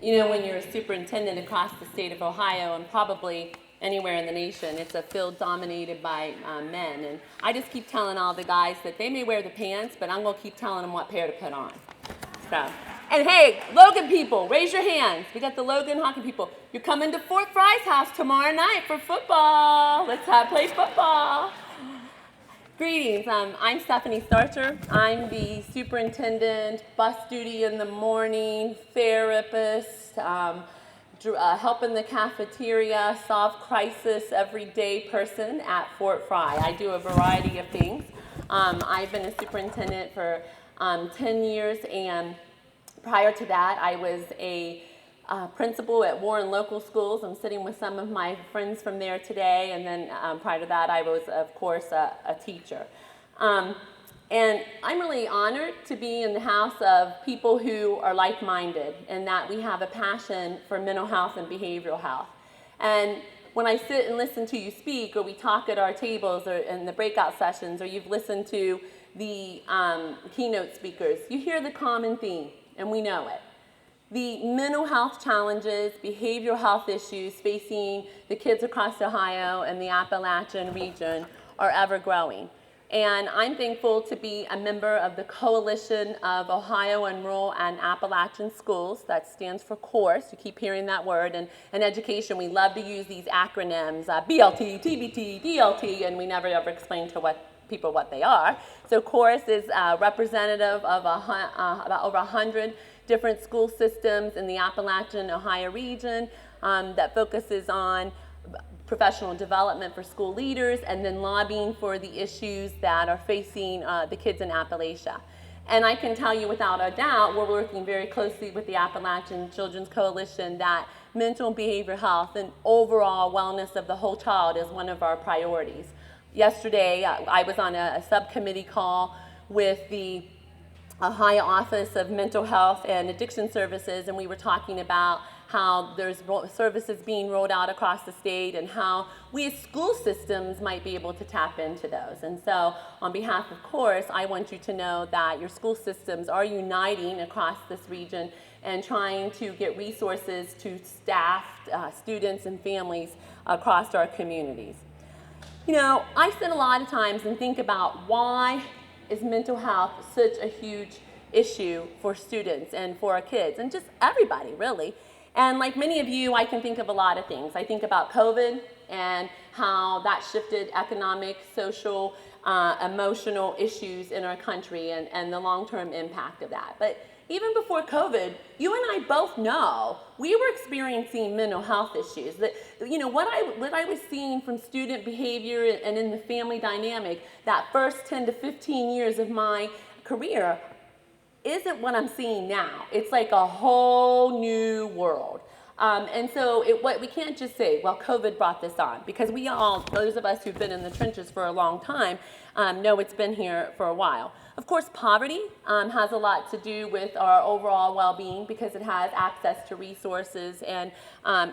You know, when you're a superintendent across the state of Ohio and probably anywhere in the nation, it's a field dominated by men. And I just keep telling all the guys that they may wear the pants, but I'm going to keep telling them what pair to put on. So, and hey, Logan people, raise your hands. We got the Logan hockey people. You're coming to Fort Frye's house tomorrow night for football. Let's play football. Greetings, I'm Stephanie Starcher. I'm the superintendent, bus duty in the morning, therapist, help in the cafeteria, solve crisis everyday person at Fort Frye. I do a variety of things. I've been a superintendent for 10 years, and prior to that, I was a principal at Warren Local Schools. I'm sitting with some of my friends from there today, and then prior to that, I was, of course, a teacher. And I'm really honored to be in the house of people who are like-minded and that we have a passion for mental health and behavioral health. And when I sit and listen to you speak, or we talk at our tables or in the breakout sessions, or you've listened to the keynote speakers, you hear the common theme, and we know it. The mental health challenges, behavioral health issues facing the kids across Ohio and the Appalachian region are ever growing. And I'm thankful to be a member of the Coalition of Ohio and Rural and Appalachian Schools. That stands for COURSE. You keep hearing that word. And in education, we love to use these acronyms, BLT, TBT, DLT, and we never ever explain to people what they are. So COURSE is representative of about over 100 different school systems in the Appalachian Ohio region that focuses on professional development for school leaders and then lobbying for the issues that are facing the kids in Appalachia. And I can tell you without a doubt, we're working very closely with the Appalachian Children's Coalition that mental and behavioral health and overall wellness of the whole child is one of our priorities. Yesterday, I was on a subcommittee call with the Ohio Office of Mental Health and Addiction Services, and we were talking about how there's services being rolled out across the state and how we as school systems might be able to tap into those. And so on behalf of COURSE, I want you to know that your school systems are uniting across this region and trying to get resources to staff, students, and families across our communities. You know, I spend a lot of times and think about why is mental health such a huge issue for students and for our kids and just everybody, really. And like many of you, I can think of a lot of things. I think about COVID and how that shifted economic, social, emotional issues in our country and the long-term impact of that. But even before COVID, you and I both know we were experiencing mental health issues. That, you know, what I was seeing from student behavior and in the family dynamic that first 10 to 15 years of my career isn't what I'm seeing now. It's like a whole new world. And so we can't just say, well, COVID brought this on, because we all, those of us who've been in the trenches for a long time, know it's been here for a while. Of course, poverty has a lot to do with our overall well-being because it has access to resources and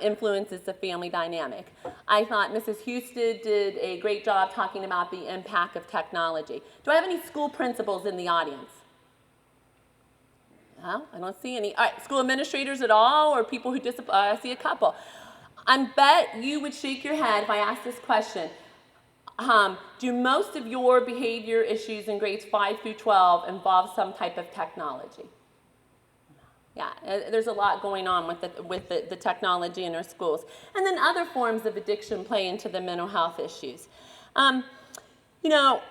influences the family dynamic. I thought Mrs. Houston did a great job talking about the impact of technology. Do I have any school principals in the audience? No, I don't see any. All right, school administrators at all, or people who I see a couple. I bet you would shake your head if I asked this question. Do most of your behavior issues in grades 5 through 12 involve some type of technology? Yeah, there's a lot going on with the technology in our schools. And then other forms of addiction play into the mental health issues. You know,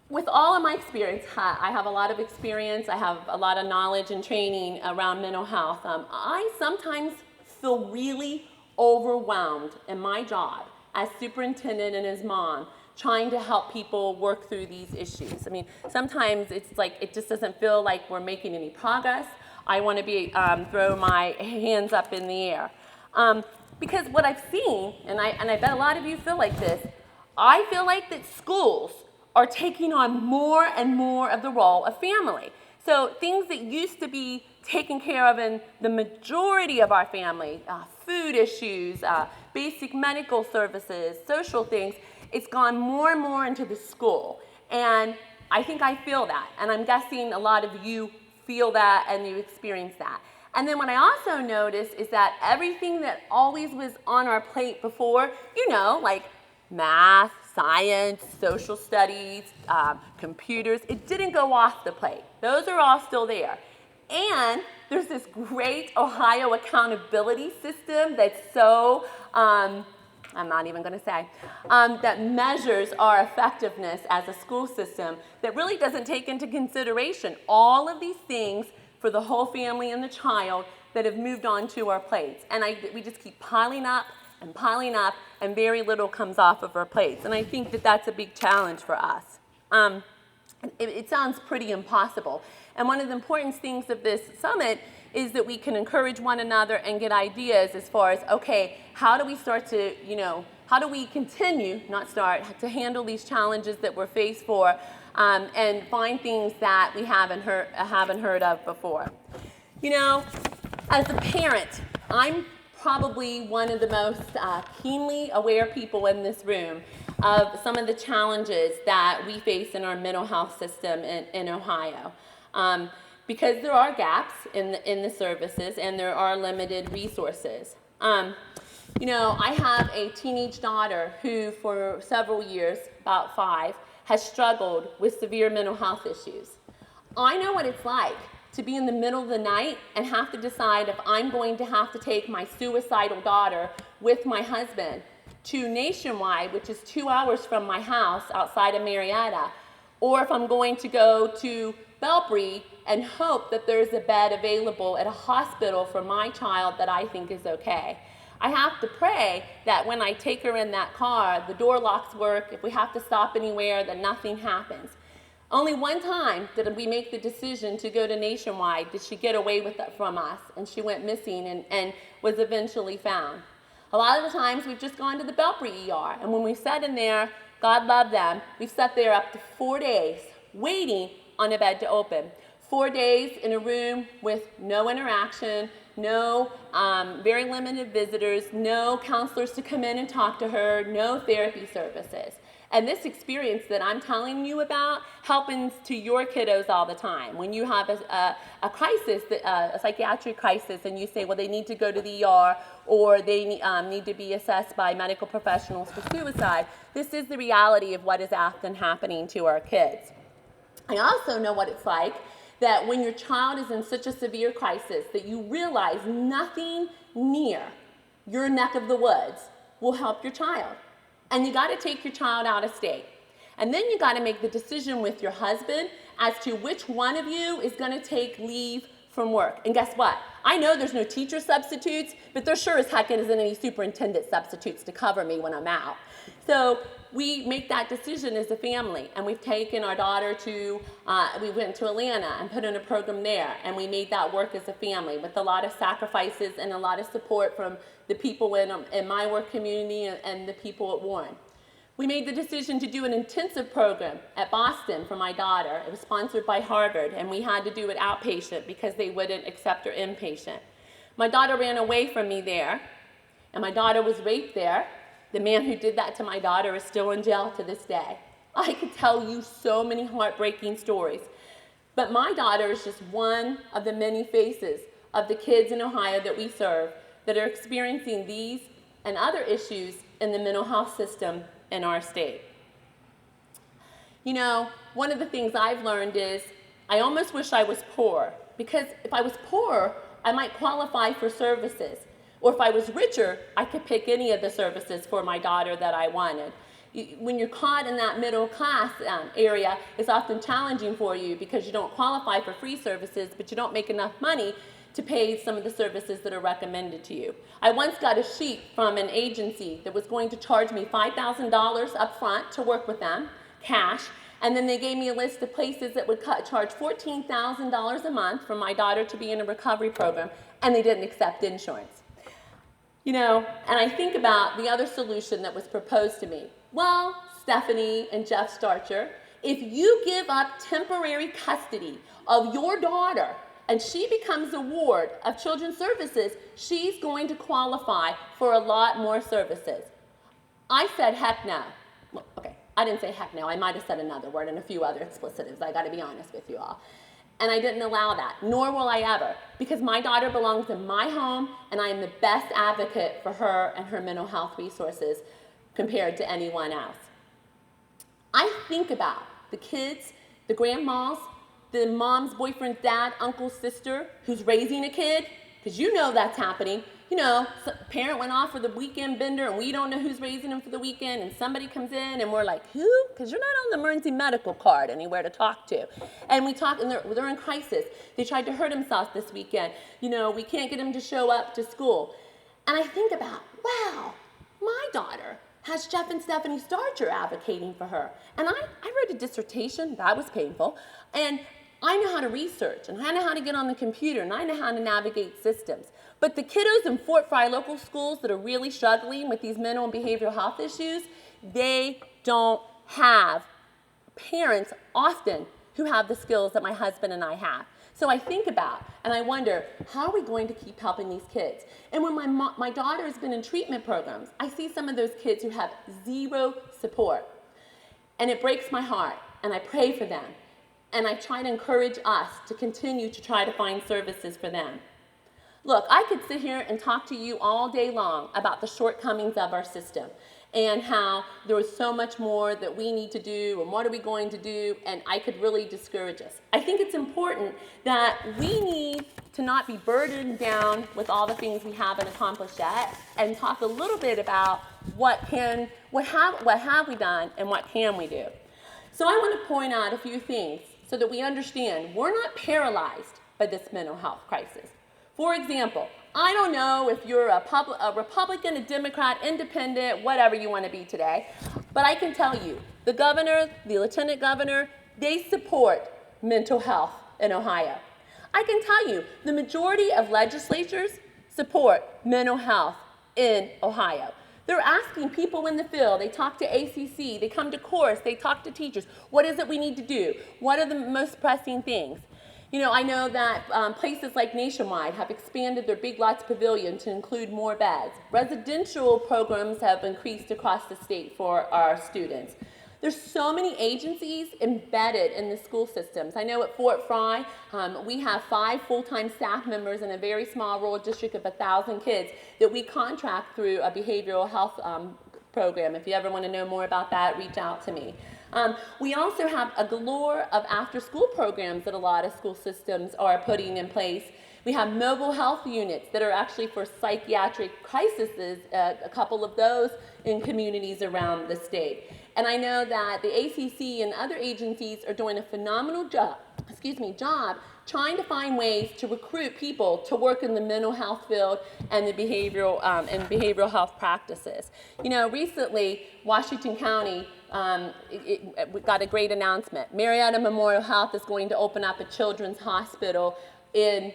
with all of my experience, I have a lot of experience, I have a lot of knowledge and training around mental health. I sometimes feel really overwhelmed in my job as superintendent and as mom, trying to help people work through these issues. I mean, sometimes it's like, it just doesn't feel like we're making any progress. I want to throw my hands up in the air. Because what I've seen, and I bet a lot of you feel like this, I feel like that schools are taking on more and more of the role of family. So things that used to be taken care of in the majority of our family, food issues, basic medical services, social things, it's gone more and more into the school. And I think I feel that, and I'm guessing a lot of you feel that and you experience that. And then what I also noticed is that everything that always was on our plate before, you know, like math, science, social studies, computers, it didn't go off the plate. Those are all still there. And there's this great Ohio accountability system that's so, I'm not even going to say, that measures our effectiveness as a school system that really doesn't take into consideration all of these things for the whole family and the child that have moved on to our plates. And we just keep piling up, and very little comes off of our plates. And I think that that's a big challenge for us. It sounds pretty impossible. And one of the important things of this summit is that we can encourage one another and get ideas as far as, okay, how do we start to, you know, how do we continue, not start, to handle these challenges that we're faced for, and find things that we haven't heard of before. You know, as a parent, I'm probably one of the most keenly aware people in this room of some of the challenges that we face in our mental health system in Ohio. Because there are gaps in the services and there are limited resources. You know, I have a teenage daughter who for several years, about 5, has struggled with severe mental health issues. I know what it's like to be in the middle of the night and have to decide if I'm going to have to take my suicidal daughter with my husband to Nationwide, which is 2 hours from my house outside of Marietta, or if I'm going to go to Belpre and hope that there's a bed available at a hospital for my child that I think is okay. I have to pray that when I take her in that car, the door locks work. If we have to stop anywhere, that nothing happens. Only one time did we make the decision to go to Nationwide did she get away with it from us, and she went missing and was eventually found. A lot of the times we've just gone to the Belpre ER, and when we sat in there, God love them, we've sat there up to 4 days waiting on a bed to open. 4 days in a room with no interaction, no very limited visitors, no counselors to come in and talk to her, no therapy services. And this experience that I'm telling you about happens to your kiddos all the time. When you have a crisis, a psychiatric crisis, and you say, well, they need to go to the ER or they need to be assessed by medical professionals for suicide, this is the reality of what is often happening to our kids. I also know what it's like that when your child is in such a severe crisis that you realize nothing near your neck of the woods will help your child. And you got to take your child out of state. And then you got to make the decision with your husband as to which one of you is going to take leave from work. And guess what? I know there's no teacher substitutes, but there sure as heck isn't any superintendent substitutes to cover me when I'm out. So we make that decision as a family, and we've taken our daughter to, we went to Atlanta and put in a program there, and we made that work as a family with a lot of sacrifices and a lot of support from the people in my work community and the people at Warren. We made the decision to do an intensive program at Boston for my daughter. It was sponsored by Harvard, and we had to do it outpatient because they wouldn't accept her inpatient. My daughter ran away from me there, and my daughter was raped there. The man who did that to my daughter is still in jail to this day. I could tell you so many heartbreaking stories. But my daughter is just one of the many faces of the kids in Ohio that we serve that are experiencing these and other issues in the mental health system in our state. You know, one of the things I've learned is I almost wish I was poor, because if I was poor, I might qualify for services. Or if I was richer, I could pick any of the services for my daughter that I wanted. When you're caught in that middle class area, it's often challenging for you because you don't qualify for free services, but you don't make enough money to pay some of the services that are recommended to you. I once got a sheet from an agency that was going to charge me $5,000 up front to work with them, cash, and then they gave me a list of places that would charge $14,000 a month for my daughter to be in a recovery program, and they didn't accept insurance. You know, and I think about the other solution that was proposed to me. Well, Stephanie and Jeff Starcher, if you give up temporary custody of your daughter and she becomes a ward of Children's Services, she's going to qualify for a lot more services. I said, heck no. Well, okay, I didn't say heck no. I might have said another word and a few other explicitives. I got to be honest with you all. And I didn't allow that, nor will I ever, because my daughter belongs in my home, and I am the best advocate for her and her mental health resources compared to anyone else. I think about the kids, the grandmas, the mom's boyfriend's dad, uncle, sister who's raising a kid, because you know that's happening. You know, parent went off for the weekend bender and we don't know who's raising them for the weekend, and somebody comes in and we're like, who? Because you're not on the emergency medical card anywhere to talk to. And we talk, and they're in crisis. They tried to hurt themselves this weekend. You know, we can't get them to show up to school. And I think about, wow, my daughter has Jeff and Stephanie Starcher advocating for her. And I wrote a dissertation, that was painful, and I know how to research, and I know how to get on the computer, and I know how to navigate systems. But the kiddos in Fort Frye local schools that are really struggling with these mental and behavioral health issues, they don't have parents often who have the skills that my husband and I have. So I think about, and I wonder, how are we going to keep helping these kids? And when my daughter has been in treatment programs, I see some of those kids who have zero support. And it breaks my heart, and I pray for them. And I try to encourage us to continue to try to find services for them. Look, I could sit here and talk to you all day long about the shortcomings of our system and how there is so much more that we need to do and what are we going to do, and I could really discourage us. I think it's important that we need to not be burdened down with all the things we haven't accomplished yet, and talk a little bit about what have we done and what can we do. So I want to point out a few things so that we understand we're not paralyzed by this mental health crisis. For example, I don't know if you're a Republican, a Democrat, independent, whatever you want to be today, but I can tell you, the governor, the lieutenant governor, they support mental health in Ohio. I can tell you, the majority of legislatures support mental health in Ohio. They're asking people in the field, they talk to ACC, they come to course, they talk to teachers, what is it we need to do? What are the most pressing things? You know, I know that places like Nationwide have expanded their Big Lots Pavilion to include more beds. Residential programs have increased across the state for our students. There's so many agencies embedded in the school systems. I know at Fort Frye, we have 5 full-time staff members in a very small rural district of 1,000 kids that we contract through a behavioral health program. If you ever want to know more about that, reach out to me. We also have a galore of after-school programs that a lot of school systems are putting in place. We have mobile health units that are actually for psychiatric crises, a couple of those in communities around the state. And I know that the ACC and other agencies are doing a phenomenal job trying to find ways to recruit people to work in the mental health field and the behavioral health practices. You know, recently, Washington County we got a great announcement. Marietta Memorial Health is going to open up a children's hospital in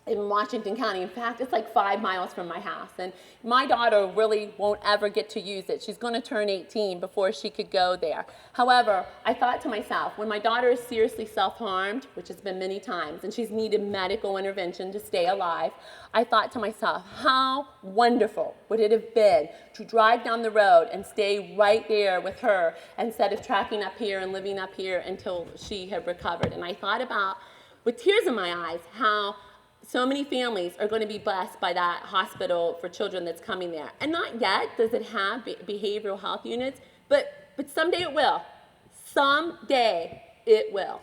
Washington County. In fact, it's like 5 miles from my house. And my daughter really won't ever get to use it. She's going to turn 18 before she could go there. However, I thought to myself, when my daughter is seriously self-harmed, which has been many times, and she's needed medical intervention to stay alive, I thought to myself, how wonderful would it have been to drive down the road and stay right there with her instead of tracking up here and living up here until she had recovered. And I thought about, with tears in my eyes, how so many families are going to be blessed by that hospital for children that's coming there. And not yet does it have behavioral health units, but someday it will. Someday it will.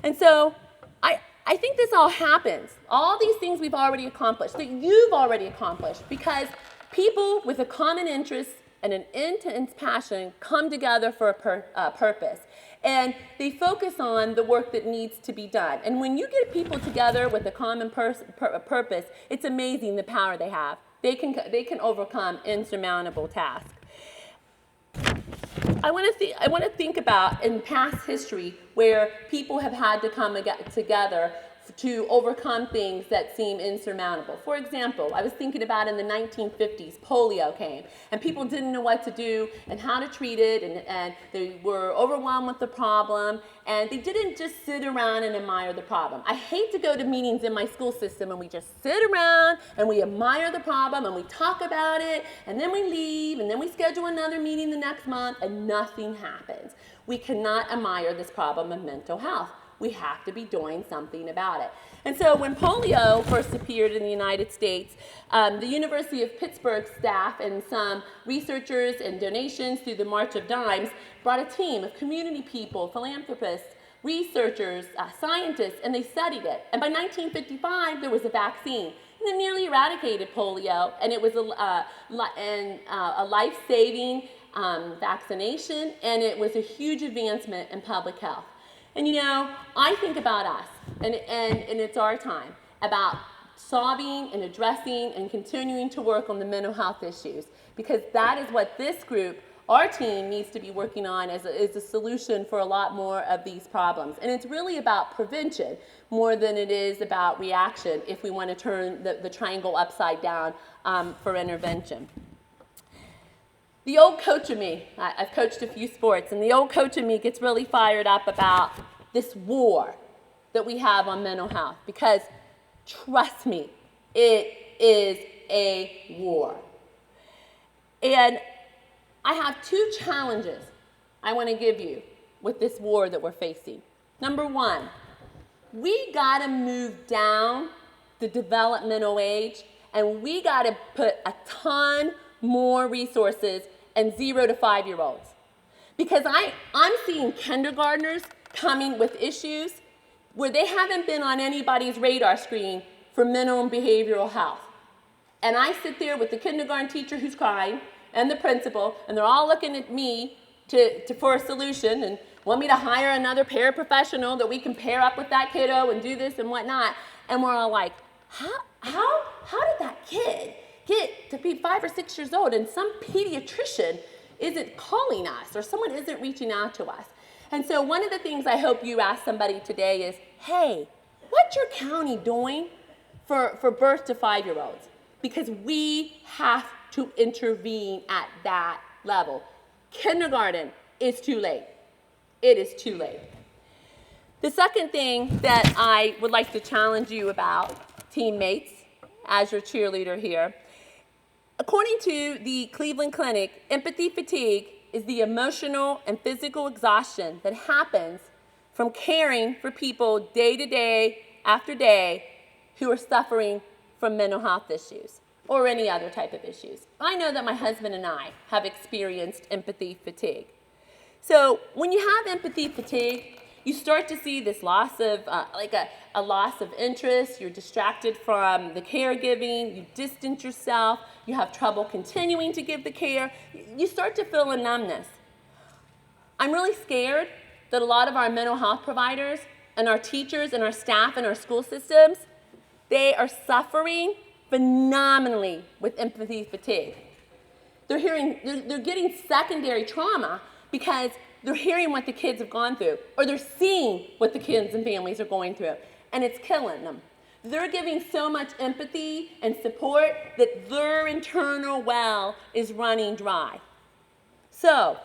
And so I think this all happens. All these things we've already accomplished, that you've already accomplished, because people with a common interest and an intense passion come together for a purpose. And they focus on the work that needs to be done. And when you get people together with a common purpose, it's amazing the power they have. They can overcome insurmountable tasks. I want to think about in past history where people have had to come together to overcome things that seem insurmountable. For example, I was thinking about in the 1950s, polio came, and people didn't know what to do and how to treat it, and they were overwhelmed with the problem, and they didn't just sit around and admire the problem. I hate to go to meetings in my school system and we just sit around and we admire the problem and we talk about it, and then we leave, and then we schedule another meeting the next month, and nothing happens. We cannot admire this problem of mental health. We have to be doing something about it. And so when polio first appeared in the United States, the University of Pittsburgh staff and some researchers and donations through the March of Dimes brought a team of community people, philanthropists, researchers, scientists, and they studied it. And by 1955, there was a vaccine. And it nearly eradicated polio, and it was a life-saving vaccination, and it was a huge advancement in public health. And you know, I think about us, and it's our time, about solving and addressing and continuing to work on the mental health issues, because that is what this group, our team, needs to be working on as a solution for a lot more of these problems. And it's really about prevention more than it is about reaction if we want to turn the triangle upside down for intervention. The old coach of me, I've coached a few sports, and the old coach of me gets really fired up about this war that we have on mental health, because trust me, it is a war. And I have two challenges I want to give you with this war that we're facing. Number one, we got to move down the developmental age, and we got to put a ton more resources in 0 to 5-year-olds. Because I'm seeing kindergartners coming with issues where they haven't been on anybody's radar screen for mental and behavioral health. And I sit there with the kindergarten teacher who's crying and the principal, and they're all looking at me for a solution and want me to hire another paraprofessional that we can pair up with that kiddo and do this and whatnot. And we're all like, how did that kid get to be 5 or 6 years old and some pediatrician isn't calling us or someone isn't reaching out to us? And so one of the things I hope you ask somebody today is, hey, what's your county doing for birth to 5-year-olds? Because we have to intervene at that level. Kindergarten is too late. It is too late. The second thing that I would like to challenge you about, teammates, as your cheerleader here, according to the Cleveland Clinic, empathy fatigue is the emotional and physical exhaustion that happens from caring for people day to day after day who are suffering from mental health issues or any other type of issues. I know that my husband and I have experienced empathy fatigue. So when you have empathy fatigue, you start to see this loss of, a loss of interest. You're distracted from the caregiving. You distance yourself. You have trouble continuing to give the care. You start to feel a numbness. I'm really scared that a lot of our mental health providers and our teachers and our staff and our school systems, they are suffering phenomenally with empathy fatigue. They're getting secondary trauma because they're hearing what the kids have gone through, or they're seeing what the kids and families are going through, and it's killing them. They're giving so much empathy and support that their internal well is running dry. So,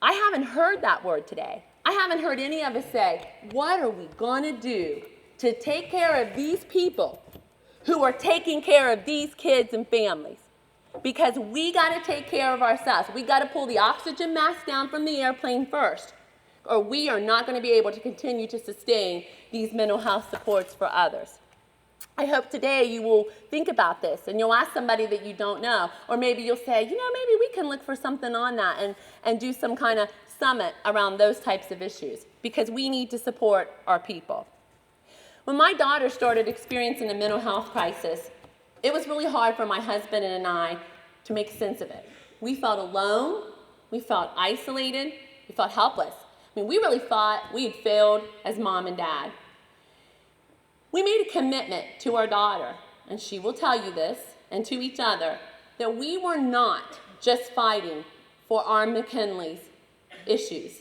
I haven't heard that word today. I haven't heard any of us say, what are we going to do to take care of these people who are taking care of these kids and families? Because we got to take care of ourselves. We got to pull the oxygen mask down from the airplane first, or we are not going to be able to continue to sustain these mental health supports for others. I hope today you will think about this and you'll ask somebody that you don't know, or maybe you'll say, maybe we can look for something on that and do some kind of summit around those types of issues, because we need to support our people. When my daughter started experiencing a mental health crisis, it was really hard for my husband and I to make sense of it. We felt alone, we felt isolated, we felt helpless. We really thought we had failed as mom and dad. We made a commitment to our daughter, and she will tell you this, and to each other, that we were not just fighting for our McKinley's issues.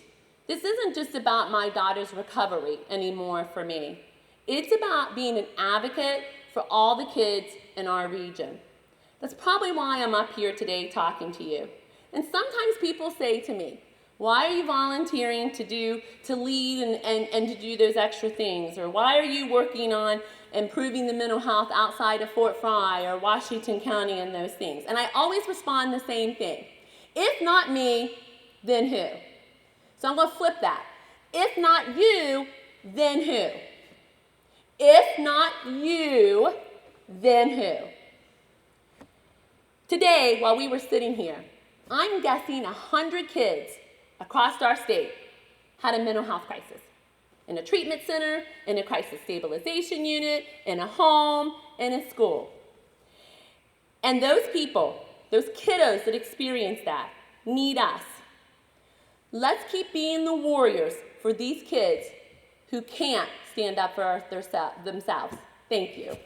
This isn't just about my daughter's recovery anymore for me. It's about being an advocate for all the kids in our region. That's probably why I'm up here today talking to you. And sometimes people say to me, why are you volunteering to lead and to do those extra things? Or why are you working on improving the mental health outside of Fort Frye or Washington County and those things? And I always respond the same thing. If not me, then who? So I'm going to flip that. If not you, then who? If not you, then who? Today, while we were sitting here, I'm guessing 100 kids across our state had a mental health crisis. In a treatment center, in a crisis stabilization unit, in a home, in a school. And those people, those kiddos that experience that, need us. Let's keep being the warriors for these kids who can't stand up for themselves. Thank you.